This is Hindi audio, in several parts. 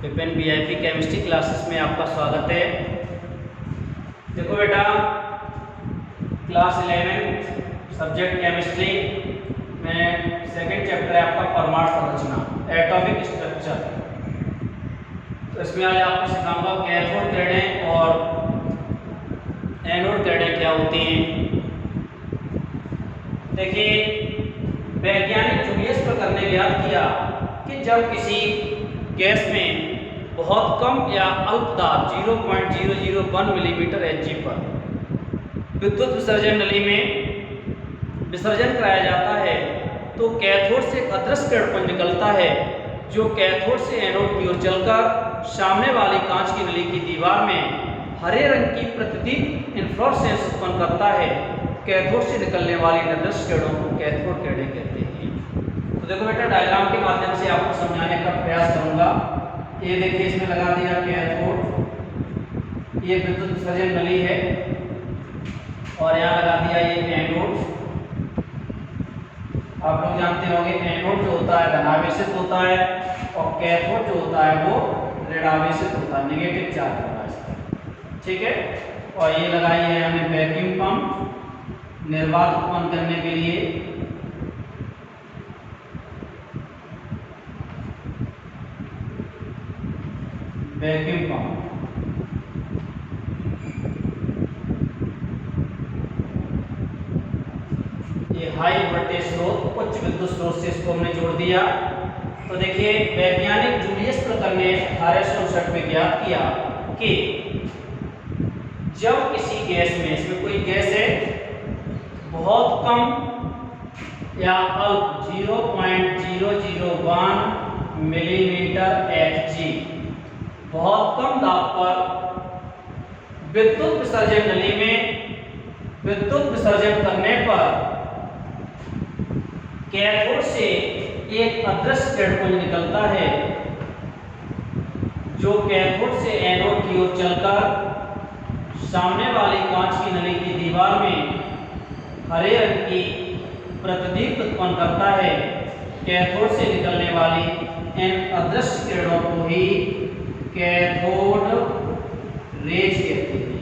विपिन वीआईपी केमिस्ट्री क्लासेस में आपका स्वागत है। देखो बेटा, क्लास 11 सब्जेक्ट केमिस्ट्री में सेकंड चैप्टर है आपका परमाणु संरचना, एटॉमिक स्ट्रक्चर। तो इसमें आज आपको सिखाऊंगा कैथोड किरणें और एनोड किरणें क्या होती हैं। देखिए, वैज्ञानिक जूलियस प्रकर ने ज्ञात किया कि जब किसी गैस में बहुत कम या अल्प दाब 0.001 मिलीमीटर Hg पर विद्युत विसर्जन नली में विसर्जन कराया जाता है तो कैथोड से एक अदृश्य किरणपुंज निकलता है जो कैथोड से एनोड की ओर चलकर सामने वाली कांच की नली की दीवार में हरे रंग की प्रतिदीप्त इन्फ्लोरेसेंस उत्पन्न करता है। कैथोड से निकलने वाली अदृश्य किरणों को कैथोड किरणें कहते हैं। तो देखो बेटा, डायग्राम के माध्यम से आपको समझाने का प्रयास करूंगा। ये देखिए, इसमें लगा दिया कैथोड, ये विद्युत विसर्जन नली है, और यहाँ लगा दिया ये एनोड। आप लोग जानते होंगे एनोड जो होता है धनावेशित होता है और कैथोड जो होता है वो ऋणावेशित होता है, नेगेटिव चार्ज होता है इसका। ठीक है, और ये लगाई है हमने वैक्यूम पंप निर्वात उत्पन्न करने के लिए। वैक्यूम पंप ये हाई वोल्टेज स्रोत, उच्च विद्युत स्रोत से इसको हमने जोड़ दिया। तो देखिए, वैज्ञानिक जूलियस प्रकर ने 1859 में ज्ञात किया कि जब किसी गैस में, इसमें कोई गैस है बहुत कम या अल्प 0.001 मिलीमीटर Hg बहुत कम दाब पर विद्युत विसर्जन नली में विद्युत विसर्जन करने पर कैथोड से एक अदृश्य किरणपुंज निकलता है जो कैथोड से एनोड की ओर चलकर सामने वाली कांच की नली की दीवार में हरे रंग की प्रतिदीप्त उत्पन्न करता है। कैथोड से निकलने वाली इन अदृश्य किरणों को ही कैथोड रेज कहते हैं।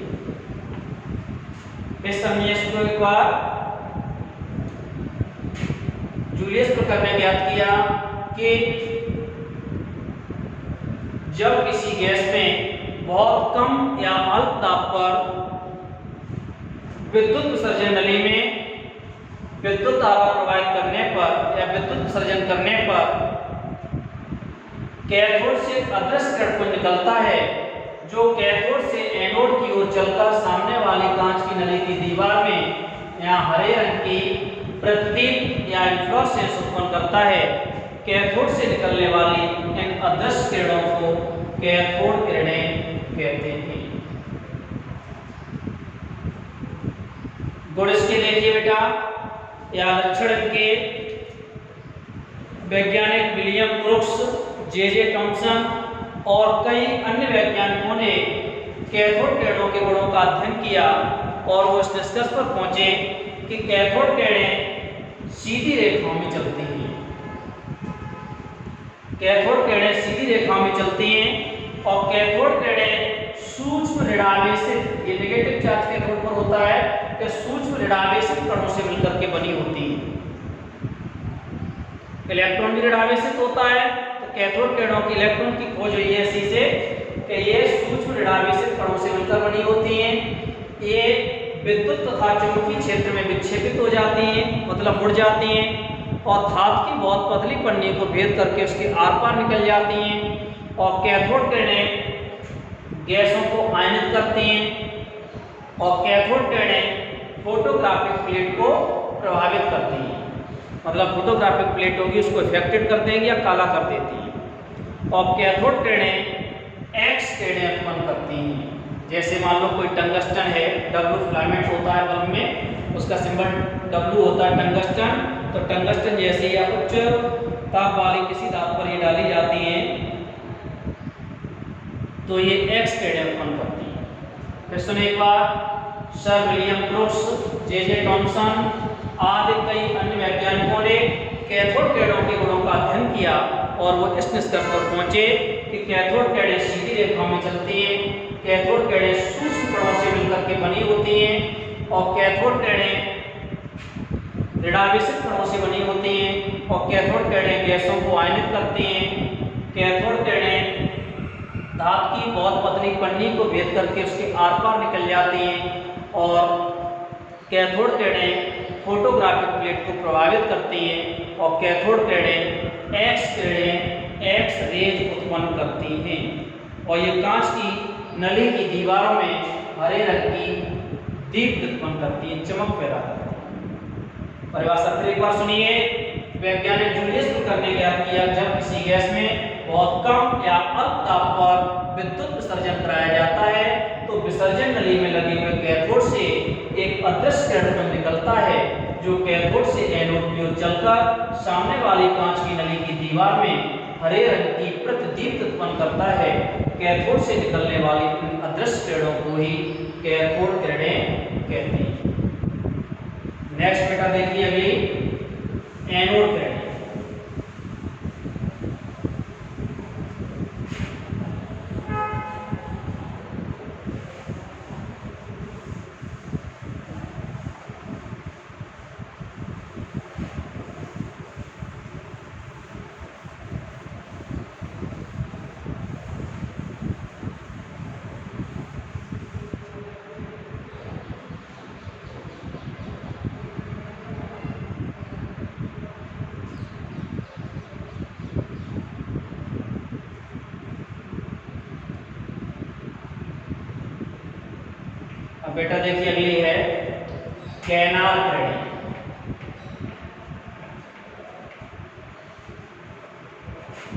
इस समझिए इसको एक बार। जूलियस प्रकर ने ज्ञात किया कि जब किसी गैस में बहुत कम या अल्प दाब पर विद्युत विसर्जन नली में विद्युत धारा प्रवाहित करने पर या विद्युत विसर्जन करने पर कैथोड से अदृश्य किरणपुंज निकलता है जो कैथोड से एनोड की ओर चलकर सामने वाली कांच की नली की दीवार में यहाँ हरे रंग की प्रतिदीप्त या इन्फ्लोरेसेंस उत्पन्न करता है। कैथोड से निकलने वाली इन अदृश्य किरणों को कैथोड किरणें कहते हैं। गुण इसके देखिए बेटा, या लक्षण के वैज्ञानिक विलियम क्रूक्स, जे टॉमसन और कई अन्य वैज्ञानिकों ने कैथोड किरणों के गुणों का अध्ययन किया और वो इस निष्कर्ष पर पहुंचे कि कैथोड किरणें सीधी रेखाओं में चलती हैं। कैथोड किरणें सीधी रेखाओं में चलती हैं और कैथोड किरणें सूक्ष्म ऋणावेशित, ये नेगेटिव चार्ज कैथोड पर होता है, कि सूक्ष्म ऋणावेशित कणों से मिलकर के बनी होती है। इलेक्ट्रॉन भी ऋणावेशित होता है, तो कैथोड किरणों की इलेक्ट्रॉन की खोज हुई है इसी से कि ये सूक्ष्म ऋणावेशित कणों से मिलकर बनी होती हैं। ये विद्युत तथा चुंबकीय क्षेत्र में विक्षेपित हो जाती हैं, मतलब मुड़ जाती हैं, और धातु की बहुत पतली पन्नी को भेद करके उसके आर पार निकल जाती हैं। और कैथोड किरणें गैसों को आयनित करती हैं और कैथोड किरणें फोटोग्राफिक प्लेट को प्रभावित करती हैं, मतलब फोटोग्राफिक प्लेट होगी उसको इफेक्टेड कर देंगी या काला कर देती हैं। और कैथोड किरणें एक्स किरणें उत्पन्न करती हैं। जैसे मान लो कोई टंगस्टन है, W फिलामेंट होता है बल्ब में, उसका सिंबल W होता है टंगस्टन। तो टंगस्टन जैसे या उच्च ताप वाली किसी धातु पर ये डाली जाती हैं तो ये एक्स किरणें उत्पन्न करती हैं। फिर सुनिए एक बार, सर विलियम क्रूक्स, जे टॉमसन आदि कई अन्य वैज्ञानिकों ने कैथोड किरणों के गुणों का अध्ययन किया और वो इस निष्कर्ष पर पहुंचे कि कैथोड किरणें सीधी रेखाओं में चलती हैं, कैथोड किरणें सूक्ष्म कणों से मिलकर के बनी होती हैं और कैथोड किरणें ऋणावेशित कणों से बनी होती हैं और कैथोड किरणें गैसों को आयनित करती हैं। कैथोड किरणें धातु की बहुत पतली पन्नी को भेद करके उसके आर पार निकल जाती हैं और कैथोड किरणें फोटोग्राफिक प्लेट को प्रभावित करती हैं और कैथोड किरणें एक्स रेज उत्पन्न करती हैं और ये कांच की नली की दीवारों में हरे रंग की दीप्त उत्पन्न करती है, चमक पैदा करती है। परिभाषा फिर एक बार सुनिए। वैज्ञानिक जूलियस ब्रुकर ने क्या किया, जब किसी गैस में बहुत कम या अल्प ताप पर विद्युत विसर्जन कराया जाता है तो विसर्जन नली में लगे हुए कैथोड से एक अदृश्य किरण निकलता है जो कैथोड से एनोड की ओर चलकर सामने वाली कांच की नली की दीवार में हरे रंग की प्रतिदीप्त उत्पन्न करता है। कैथोड से निकलने वाली इन अदृश्य किरणों को ही कैथोड किरणें कहते हैं। नेक्स्ट बेटा देखिए अगली एनोड किरणें। अब बेटा देखिए अगली है कैनाल किरणें।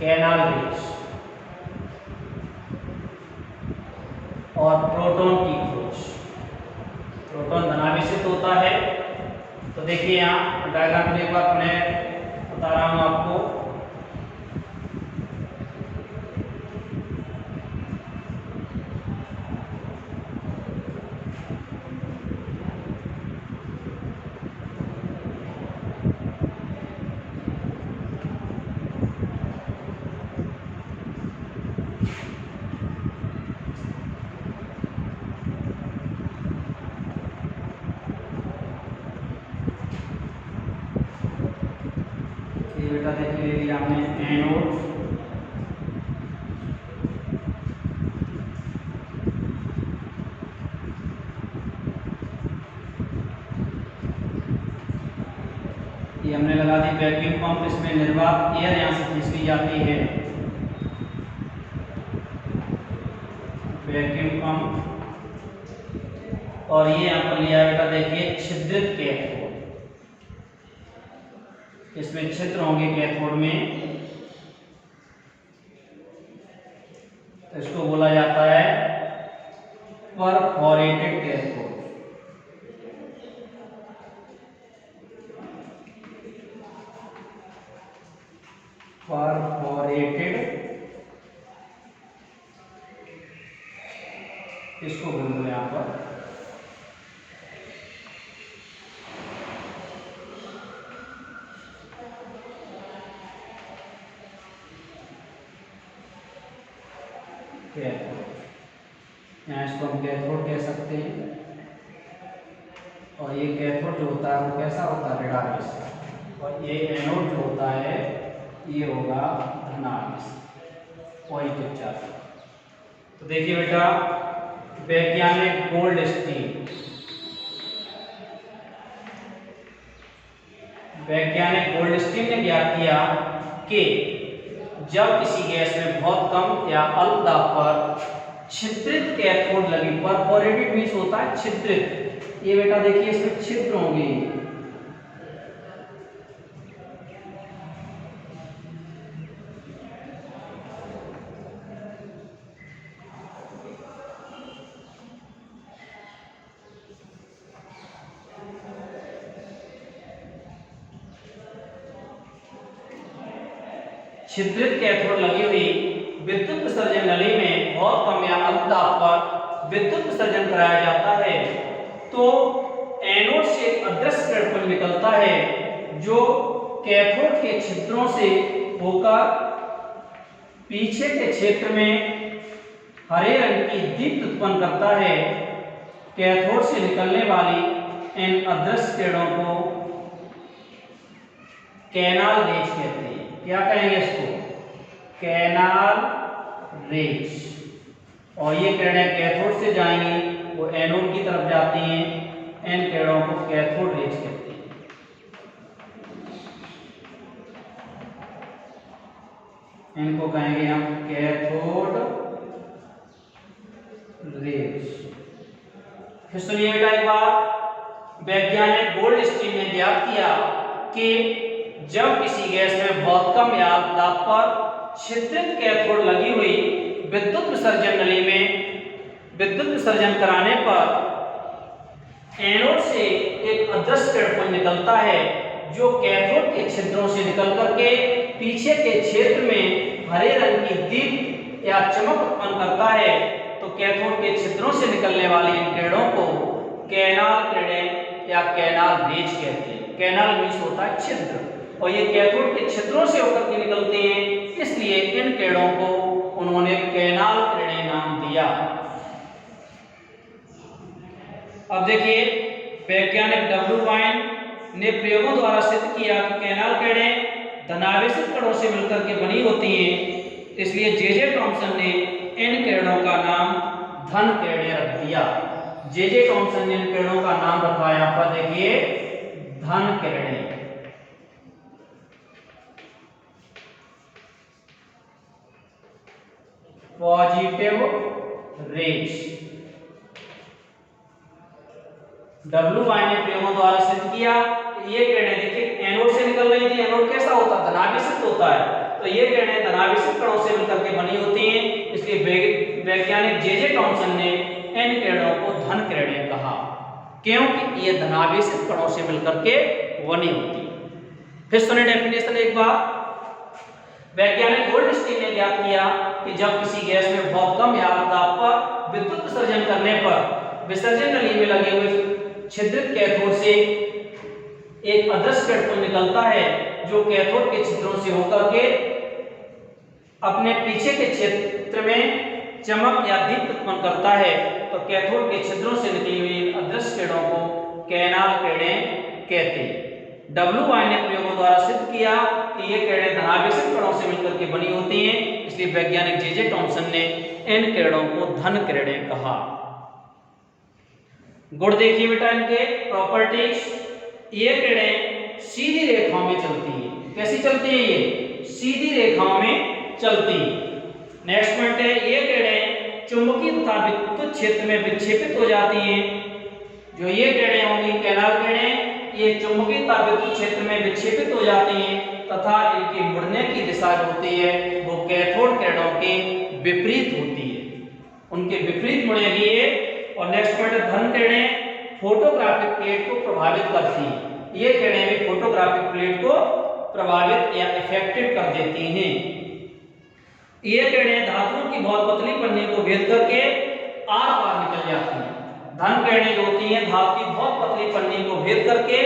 कैनाल रेज और प्रोटॉन की खोज। प्रोटॉन धनावेशित होता है, तो देखिए यहाँ डायग्राम में एक बार मैं बता रहा हूँ आपको। बेटा देखिए हमने एनोड ये हमने लगा दी वैक्यूम पंप, इसमें निर्वात एयर यहाँ से खींच ली जाती है। वैक्यूम पंप और ये यहाँ पर लिया बेटा देखिए छिद्रित कैथोड। इसमें छिद्र होंगे कैथोड में, तो इसको बोला जाता है परफोरेटेड कैथोड। परफोरेटेड इसको बोल दो यहाँ पर कैथोड। यहाँ इसको हम कैथोड कह सकते हैं और ये कैथोड जो होता है वो कैसा होता है, ऋणावेशित, और ये एनोड जो होता है ये होगा धनावेशित, पॉजिटिव चार्ज। तो देखिए बेटा वैज्ञानिक गोल्डस्टीन ने क्या किया कि जब किसी गैस में बहुत कम या अल्प दाब पर छिद्रित कैथोड लगी, परफोरेटेड मींस होता है छिद्रित। ये बेटा देखिए इसमें छिद्र होंगे, छिद्रित कैथोड लगी हुई विद्युत विसर्जन नली में बहुत कम या अल्प दाब पर विद्युत विसर्जन कराया जाता है तो एनोड से अदृश्य किरण निकलता है जो कैथोड के छिद्रों से होकर पीछे के क्षेत्र में हरे रंग की दीप्त उत्पन्न करता है। कैथोड से निकलने वाली इन अदृश्य किरणों को कैनाल रेज कहते हैं। क्या कहेंगे इसको? Canal raise. और ये किरणें कैथोड से जाएंगी, वो एनोड की तरफ जाती हैं। इन किरणों को कैथोड रेज कहते हैं। इनको कहेंगे हम कैथोड रेज। फिर सुनिए बेटा एक बार, वैज्ञानिक गोल्डस्टीन ने ज्ञात किया कि जब किसी गैस में बहुत कम दाब पर छिद्रित कैथोड लगी हुई विद्युत विसर्जन नली में विद्युत विसर्जन कराने पर एनोड से एक अदृश्य किरणपुंज निकलता है, जो कैथोड के छिद्रों से निकल करके पीछे के क्षेत्र में हरे रंग की दीप्त या चमक उत्पन्न करता है। तो कैथोड के छिद्रों से निकलने वाली इन किरणों को कैनाल किरणें या कैनाल रेज कहते हैं। कैनाल मीन्स होता है छिद्र, और ये कैथोड के छिद्रों से होकर के निकलते हैं, इसलिए इन किरणों को उन्होंने कैनाल किरणें नाम दिया। अब देखिए, वैज्ञानिक डब्ल्यू वाइन ने प्रयोगों द्वारा सिद्ध किया कि कैनाल किरणें धनावेशित कणों से मिलकर के बनी होती हैं, इसलिए जे टॉमसन ने इन किरणों का नाम धन किरणें रख दिया। जे टॉमसन ने इन किरणों का नाम रखा, यहां पर देखिए, धन किरणें। Positive raise. डब्ल्यू वाइन ने प्रयोगों द्वारा सिद्ध किया कि ये किरणें, देखिए एनोड से निकल रही थी। एनोड कैसा होता है? धनावेशित होता है। तो ये किरणें धनावेशित कणों से मिलकर के बनी होती हैं, इसलिए वैज्ञानिक जे टॉमसन ने इन किरणों को धन किरणें कहा, क्योंकि ये धनावेशित कणों से मिलकर के बनी होती है। फिर सुनिए डेफिनेशन एक बार, वैज्ञानिक गोल्डस्टीन ने ज्ञात किया कि जब किसी गैस में बहुत कम दाब पर विद्युत विसर्जन करने पर विसर्जन नली में लगे हुए छिद्रित कैथोड से एक अदृश्य किरणपुंज निकलता है, जो कैथोड के छिद्रों से होकर के अपने पीछे के क्षेत्र में चमक या दीप्त उत्पन्न करता है। तो कैथोड के छिद्रों से निकली हुई अदृश्य किरणों को कैनाल किरणें कहते हैं। डब्ल्यू वाइन ने प्रयोगों द्वारा सिद्ध किया कि ये किरणें धनावेशित कणों से मिलकर के बनी होती हैं, इसलिए वैज्ञानिक जे टॉमसन ने इन किरणों को धन किरणें कहा। गुण देखिए बेटा इनके प्रॉपर्टीज। ये किरणें सीधी रेखाओं में चलती है। कैसी चलती है? ये सीधी रेखाओं में चलती है। नेक्स्ट पॉइंट है, ये किरणें चुंबकीय तथा विद्युत क्षेत्र में विक्षेपित हो जाती हैं। जो ये किरणें होंगी कैनाल किरणें, ये चुंबकीय तथा विद्युत क्षेत्र में विक्षेपित हो जाती हैं तथा इनकी मुड़ने की दिशा जो होती है वो कैथोड किरणों के विपरीत होती है, उनके विपरीत मुड़ेगी ये। और नेक्स्ट पॉइंट है, धन किरणें फोटोग्राफिक प्लेट को प्रभावित करती हैं। ये किरणें भी फोटोग्राफिक प्लेट को प्रभावित या इफेक्टेड कर देती हैं। ये किरणें धातुओं की बहुत पतली पन्नी को भेद करके आर पार निकल जाती हैं। धन किरणें जो होती हैं धातु की बहुत पतली पन्नी को भेद करके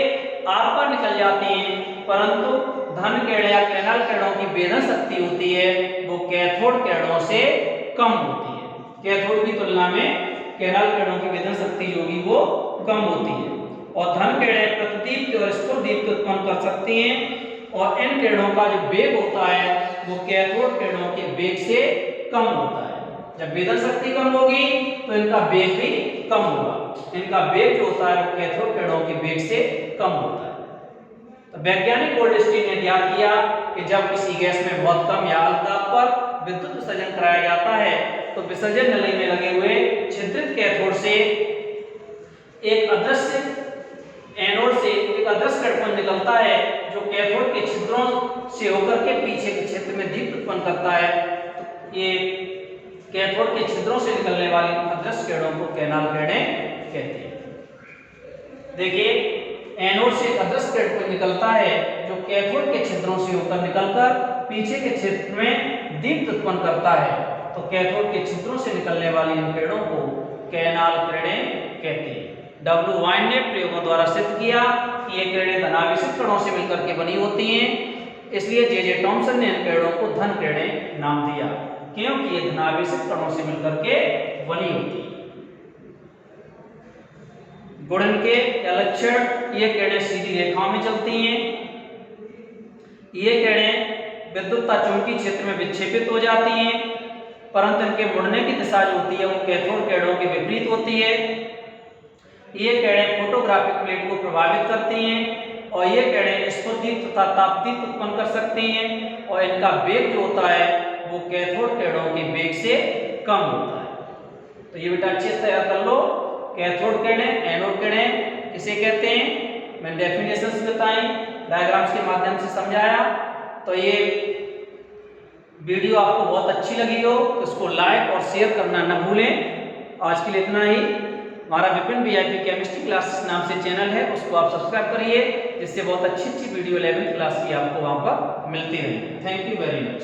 आर पार निकल जाती हैं, परंतु धन किरणें या कैनाल किरणों की वेधन शक्ति होती है वो कैथोड किरणों से कम होती है। कैथोड की तुलना में कैनाल किरणों की वेधन शक्ति जो होगी वो कम होती है। और धन किरणें प्रतिदीप्त और स्फुर दीप्त उत्पन्न कर सकती हैं, और इन किरणों का जो वेग होता है वो कैथोड किरणों के वेग से कम होता है। जब वेधन शक्ति कम होगी तो इनका वेग भी कम होगा। इनका वेग जो होता है वो कैथोड किरणों के वेग से कम होता है। तो वैज्ञानिक गोल्डस्टीन ने ज्ञात किया कि जब किसी गैस में बहुत कम या दाब पर विद्युत विसर्जन कराया जाता है तो विसर्जन नली में लगे हुए छिद्रित कैथोड से एक अदृश्य एनोड से एक अदृश्य किरणपुंज निकलता है, जो कैथोड के छिद्रों से होकर के पीछे के क्षेत्र में दीप्त उत्पन्न करता है। तो ये कैथोड के छिद्रों से निकलने वाली अदृश्य किरणों को कैनाल किरणें कहते हैं। देखिए, एनोड से अदृश्य किरणपुंज निकलता है जो कैथोड के छिद्रों से होकर निकलकर पीछे के क्षेत्र में दीप्त उत्पन्न करता है। तो कैथोड के छिद्रों से निकलने वाली इन किरणों को कैनाल किरणें कहते हैं। डब्ल्यू वाइन ने प्रयोगों द्वारा सिद्ध किया कि ये किरणें धनावेशित कणों से मिलकर के बनी होती हैं, इसलिए जे टॉमसन ने इन किरणों को धन किरणें नाम दिया, क्योंकि ये धनावेशित कणों से मिलकर के बनी होती है। गुण इनके या लक्षण, ये किरणें सीधी रेखाओं में चलती हैं, ये किरणें विद्युत चुंबकीय क्षेत्र में विक्षेपित हो जाती हैं, परंतु इनके मुड़ने की दिशा जो होती है वो कैथोड किरणों के विपरीत होती है। ये किरणें फोटोग्राफिक प्लेट को प्रभावित करती हैं और ये किरणें स्फुरदीप्त तथा तापदीप्त उत्पन्न कर सकती हैं और इनका वेग जो होता है वो कैथोड किरणों के वेग से कम होता है। तो ये बेटा अच्छे से तैयार कर लो। कैथोड किरणें, एनोड किरणें किसे कहते हैं, मैंने डेफिनेशंस बताई, डायग्राम्स के माध्यम से समझाया। तो ये वीडियो आपको बहुत अच्छी लगी हो तो इसको लाइक और शेयर करना न भूलें। आज के लिए इतना ही। हमारा विपिन VIP केमिस्ट्री क्लासेस नाम से चैनल है, उसको आप सब्सक्राइब करिए, जिससे बहुत अच्छी वीडियो 11th क्लास की आपको वहाँ पर मिलती रहे। Thank you very much.